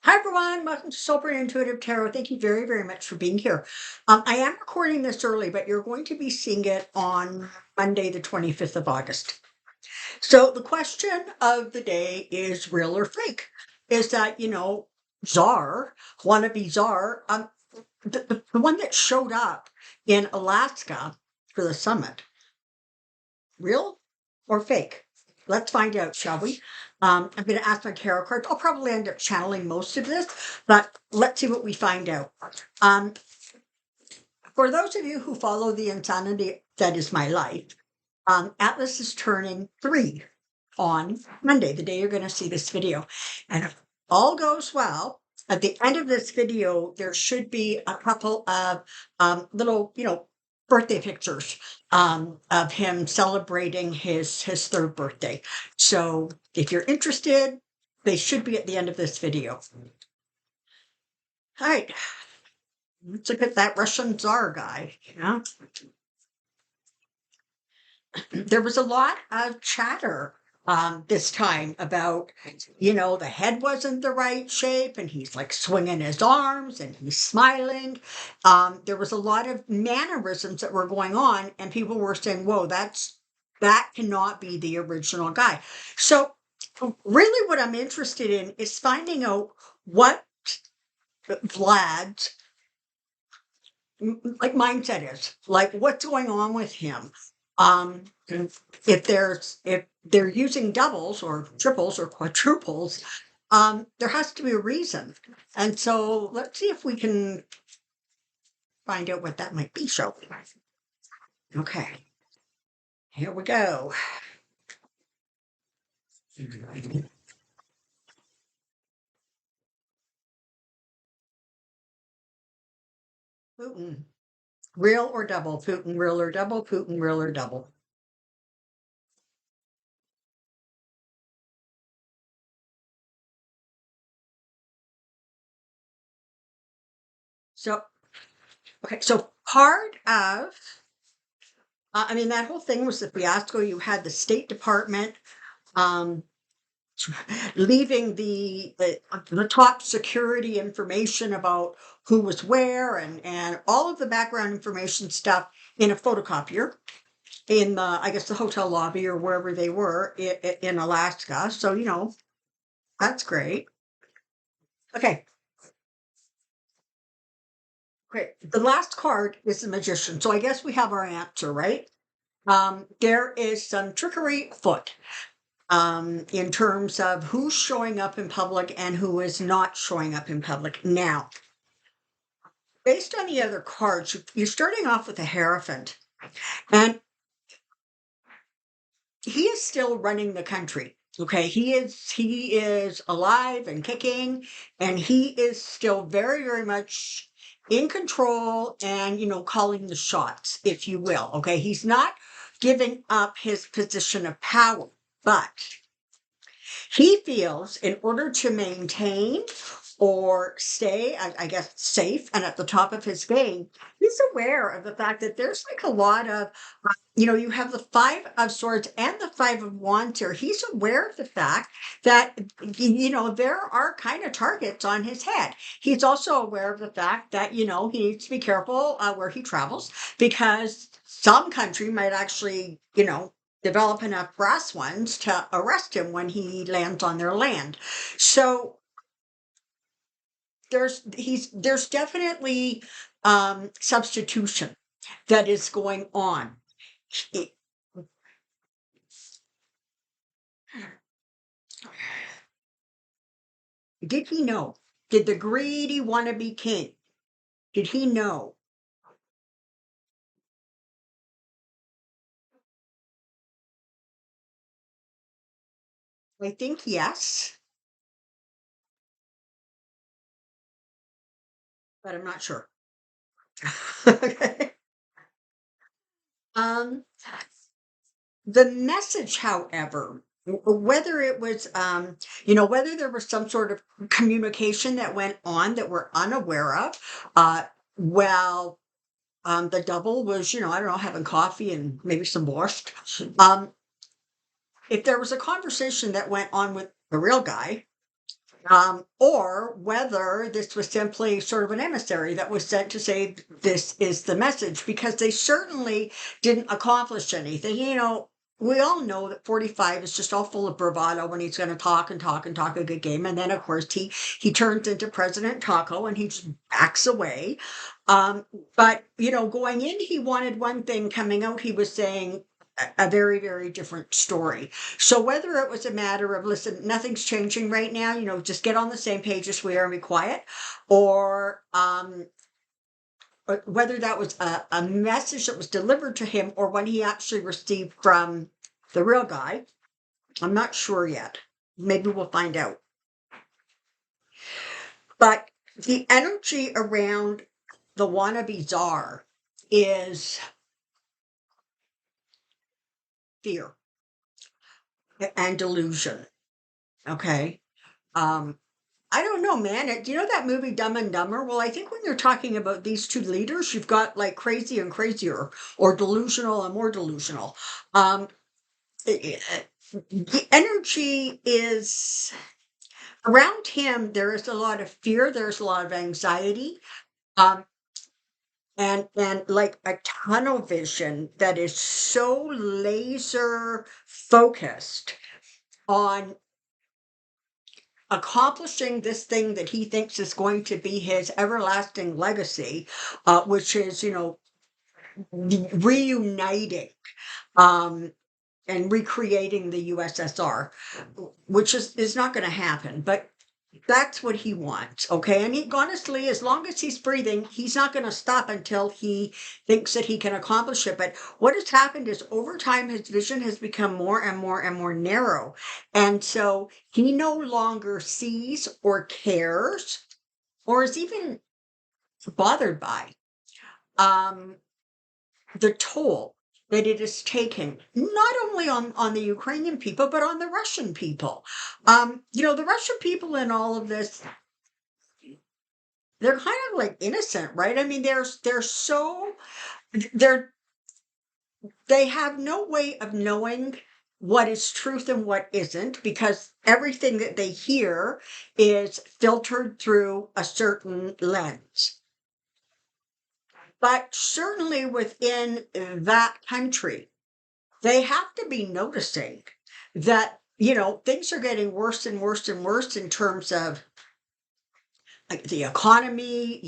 Hi everyone, welcome to Soulprint Intuitive Tarot. Thank you very, very much for being here. I am recording this early, but you're going to be seeing it on Monday, the 25th of August. So the question of the day is real or fake? Is that, Zar, wannabe Zar, the one that showed up in Alaska for the summit, real or fake? Let's find out, shall we? I'm going to ask my tarot cards. I'll probably end up channeling most of this, but let's see what we find out. Um, for those of you who follow the insanity that is my life, Atlas is turning 3 on Monday, the day you're going to see this video. And if all goes well, at the end of this video, there should be a couple of little, birthday pictures of him celebrating his third birthday. So if you're interested, they should be at the end of this video. All right, let's look at that Russian Zar guy. There was a lot of chatter this time about, the head wasn't the right shape and he's like swinging his arms and he's smiling. There was a lot of mannerisms that were going on and people were saying, whoa, that cannot be the original guy. So really what I'm interested in is finding out what Vlad's like mindset is, like what's going on with him. If they're using doubles or triples or quadruples, there has to be a reason. And so let's see if we can find out what that might be, shall we? Okay, here we go. Putin, real or double? Putin, real or double? Putin, real or double? So, okay, so part of, that whole thing was the fiasco. You had the State Department um, leaving the top security information about who was where and all of the background information stuff in a photocopier in the, I guess, the hotel lobby or wherever they were in Alaska. So, that's great. Okay. Okay. The last card is the magician. So I guess we have our answer, right? There is some trickery afoot in terms of who's showing up in public and who is not showing up in public. Now, based on the other cards, you're starting off with a Hierophant, and he is still running the country. Okay, he is alive and kicking, and he is still very, very much in control and calling the shots, if you will. Okay, he's not giving up his position of power, but he feels in order to maintain or stay, I guess, safe and at the top of his game, he's aware of the fact that there's like a lot of, you have the Five of Swords and the Five of Wands here. He's aware of the fact that, there are kind of targets on his head. He's also aware of the fact that, he needs to be careful where he travels because some country might actually, develop enough brass ones to arrest him when he lands on their land. So there's definitely substitution that is going on. It- did he know? Did the greedy wannabe king? Did he know? I think yes, but I'm not sure. Okay. Um, the message, however, whether it was, whether there was some sort of communication that went on that we're unaware of, well, the double was, I don't know, having coffee and maybe some borscht. Um, if there was a conversation that went on with the real guy, or whether this was simply sort of an emissary that was sent to say this is the message, because they certainly didn't accomplish anything. We all know that 45 is just all full of bravado when he's going to talk and talk and talk a good game, and then of course he turns into President Taco and he just backs away. But going in, he wanted one thing; coming out, he was saying a very, very different story. So whether it was a matter of, listen, nothing's changing right now, just get on the same page as we are and be quiet, or whether that was a message that was delivered to him or one he actually received from the real guy, I'm not sure yet. Maybe we'll find out. But the energy around the wannabe czar is fear and delusion. Okay. I don't know, man. Do you know that movie Dumb and Dumber? Well, I think when you're talking about these two leaders, you've got like crazy and crazier, or delusional and more delusional. The energy is around him. There is a lot of fear. There's a lot of anxiety, um, and like a tunnel vision that is so laser focused on accomplishing this thing that he thinks is going to be his everlasting legacy, which is, reuniting and recreating the USSR, which is not going to happen. But that's what he wants, okay? And honestly, as long as he's breathing, he's not going to stop until he thinks that he can accomplish it. But what has happened is over time, his vision has become more and more and more narrow. And so he no longer sees or cares or is even bothered by the toll that it is taking, not only on the Ukrainian people, but on the Russian people. The Russian people in all of this, they're kind of like innocent, right? I mean, they're they have no way of knowing what is truth and what isn't, because everything that they hear is filtered through a certain lens. But certainly within that country, they have to be noticing that, things are getting worse and worse and worse in terms of like the economy,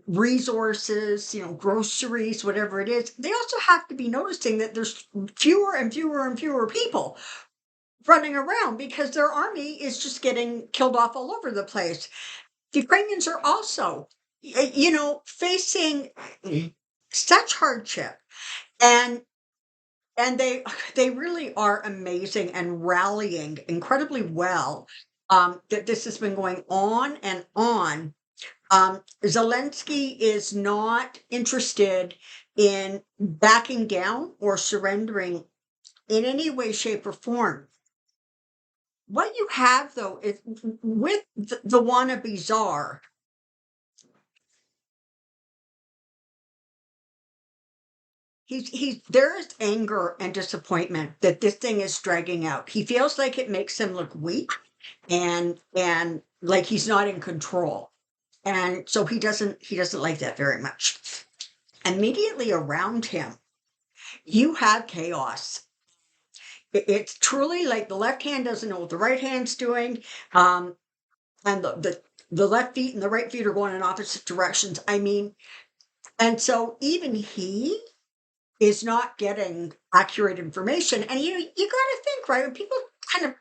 resources, groceries, whatever it is. They also have to be noticing that there's fewer and fewer and fewer people running around because their army is just getting killed off all over the place. The Ukrainians are also, facing such hardship, and they really are amazing and rallying incredibly well. That this has been going on and on. Zelensky is not interested in backing down or surrendering in any way, shape, or form. What you have, though, is with the wannabe czar, there is anger and disappointment that this thing is dragging out. He feels like it makes him look weak and like he's not in control. And so he doesn't like that very much. Immediately around him, you have chaos. It's truly like the left hand doesn't know what the right hand's doing. And the left feet and the right feet are going in opposite directions. I mean, and so even he is not getting accurate information. And you got to think, right? When people kind of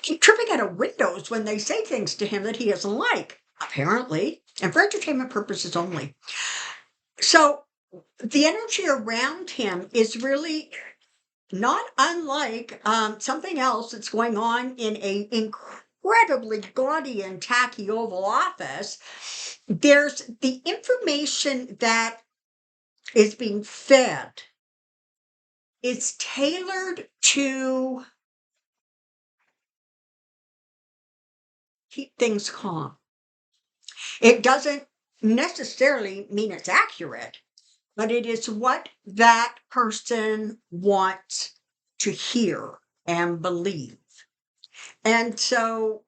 keep tripping out of windows when they say things to him that he doesn't like, apparently, and for entertainment purposes only. So the energy around him is really not unlike something else that's going on in a incredibly gaudy and tacky Oval Office. There's the information that is being fed. It's tailored to keep things calm. It doesn't necessarily mean it's accurate, but it is what that person wants to hear. and believe. And so,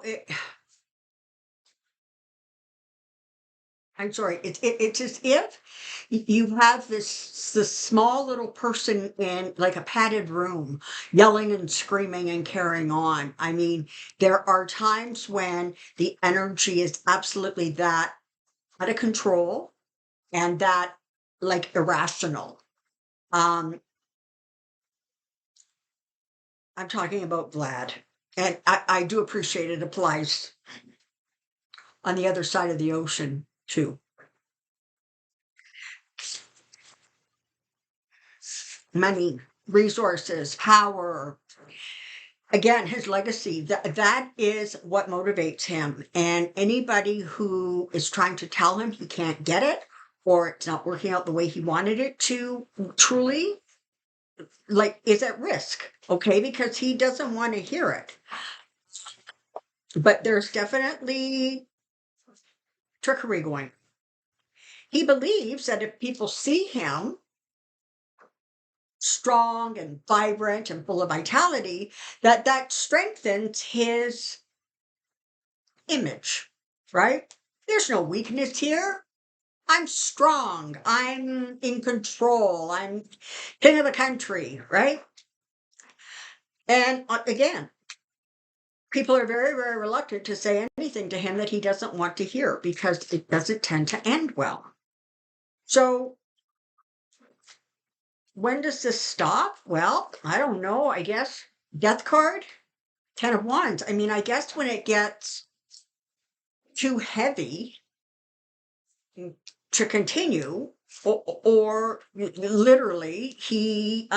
it I'm sorry. It's as if you have this small little person in like a padded room, yelling and screaming and carrying on. I mean, there are times when the energy is absolutely that out of control and that like irrational. Um, I'm talking about Vlad, and I do appreciate it applies on the other side of the ocean too. Money, resources, power, again, his legacy, that is what motivates him. And anybody who is trying to tell him he can't get it or it's not working out the way he wanted it to truly, like, is at risk, okay? Because he doesn't want to hear it. But there's definitely trickery going. He believes that if people see him strong and vibrant and full of vitality, that strengthens his image, right? There's no weakness here. I'm strong. I'm in control. I'm king of the country, right? And again, people are very, very reluctant to say anything to him that he doesn't want to hear because it doesn't tend to end well. So, when does this stop? Well, I don't know. I guess death card, 10 of Wands. I mean, I guess when it gets too heavy to continue, or literally, he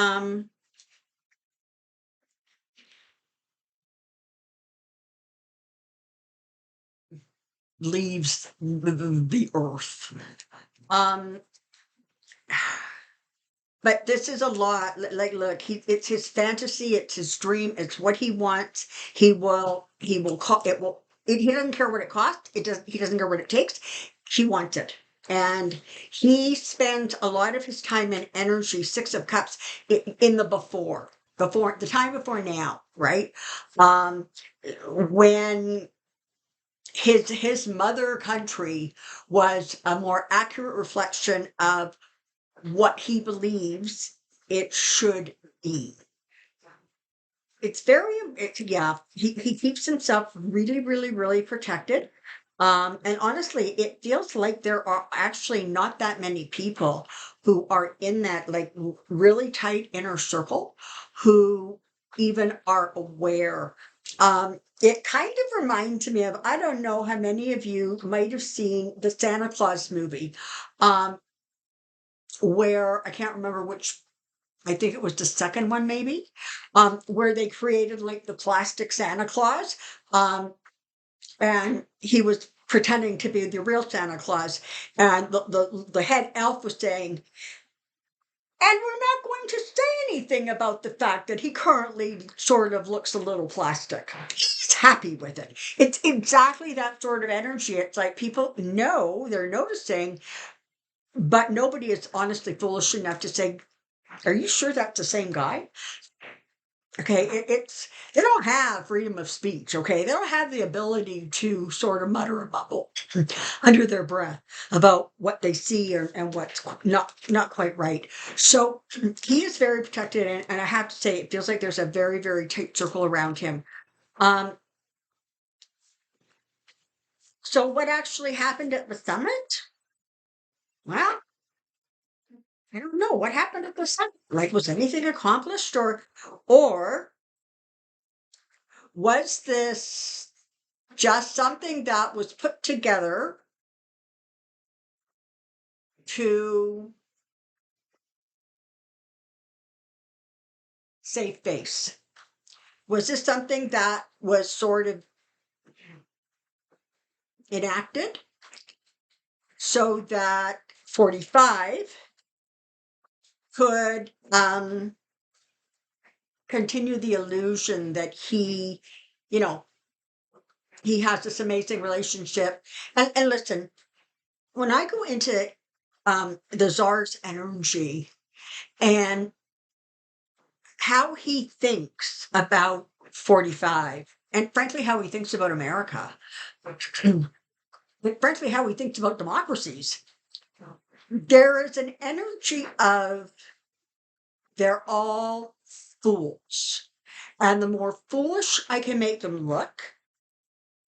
leaves the earth. Um, but this is a lot. Like, look, it's his fantasy, it's his dream, it's what he wants. He will call it. He doesn't care what it costs. He doesn't care what it takes. He wants it. And he spends a lot of his time and energy, Six of Cups, in the before the time before now, right? Um, when his mother country was a more accurate reflection of what he believes it should be. It's very, yeah, he keeps himself really, really, really protected. And honestly, it feels like there are actually not that many people who are in that like really tight inner circle who even are aware. It kind of reminds me of, I don't know how many of you might have seen the Santa Claus movie, um, where I can't remember which, I think it was the second one maybe, where they created like the plastic Santa Claus, um, and he was pretending to be the real Santa Claus, and the head elf was saying, and we're not going to say anything about the fact that he currently sort of looks a little plastic. He's happy with it. It's exactly that sort of energy. It's like people know, they're noticing, but nobody is honestly foolish enough to say, are you sure that's the same guy? Okay, it's they don't have freedom of speech. Okay, they don't have the ability to sort of mutter a bubble under their breath about what they see and what's not quite right. So he is very protected, and I have to say, it feels like there's a very, very tight circle around him. Um, so what actually happened at the summit? Well, I don't know what happened at the summit. Like, was anything accomplished, or was this just something that was put together to save face? Was this something that was sort of enacted so that 45 could continue the illusion that he, you know, he has this amazing relationship. And listen, when I go into the Czar's energy and how he thinks about 45, and frankly, how he thinks about America, but frankly, how he thinks about democracies, there is an energy of they're all fools. And the more foolish I can make them look,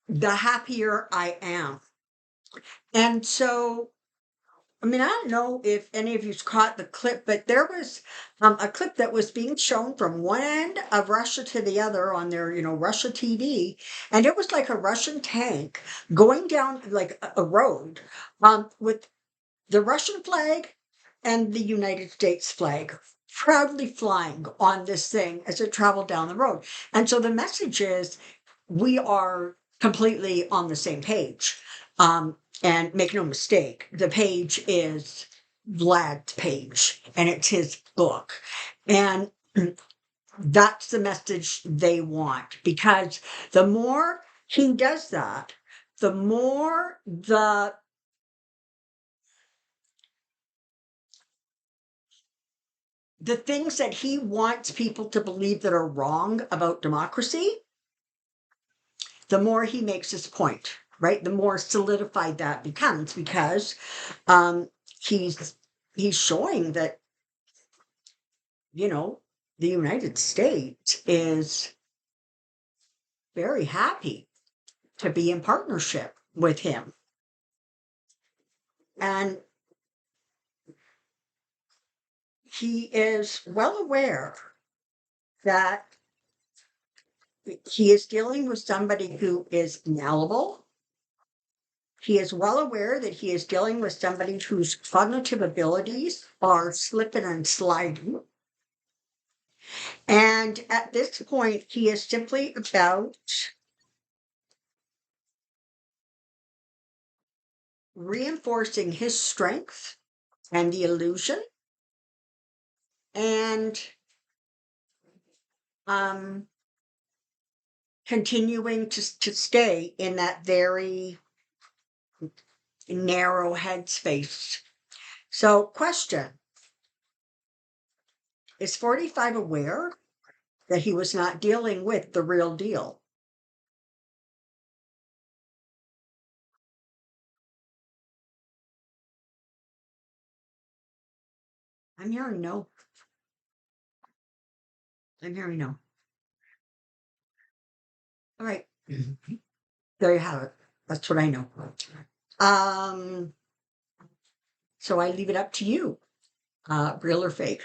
the happier I am. And so, I mean, I don't know if any of you caught the clip, but there was a clip that was being shown from one end of Russia to the other on their, Russia TV, and it was like a Russian tank going down like a road with the Russian flag and the United States flag proudly flying on this thing as it traveled down the road. And so the message is we are completely on the same page. And make no mistake, the page is Vlad's page and it's his book. And that's the message they want, because the more he does that, the more the things that he wants people to believe that are wrong about democracy, the more he makes his point, right? The more solidified that becomes, because he's showing that, the United States is very happy to be in partnership with him. And he is well aware that he is dealing with somebody who is malleable. He is well aware that he is dealing with somebody whose cognitive abilities are slipping and sliding. And at this point, he is simply about reinforcing his strength and the illusion, and continuing to stay in that very narrow headspace. So, question: is 45 aware that he was not dealing with the real deal? I'm hearing no. I'm hearing no. All right. There you have it. That's what I know. So I leave it up to you, real or fake.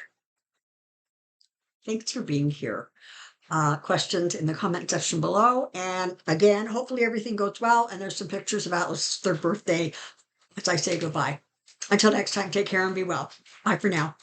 Thanks for being here. Questions in the comment section below. And again, hopefully everything goes well. And there's some pictures of Atlas's third birthday as I say goodbye. Until next time, take care and be well. Bye for now.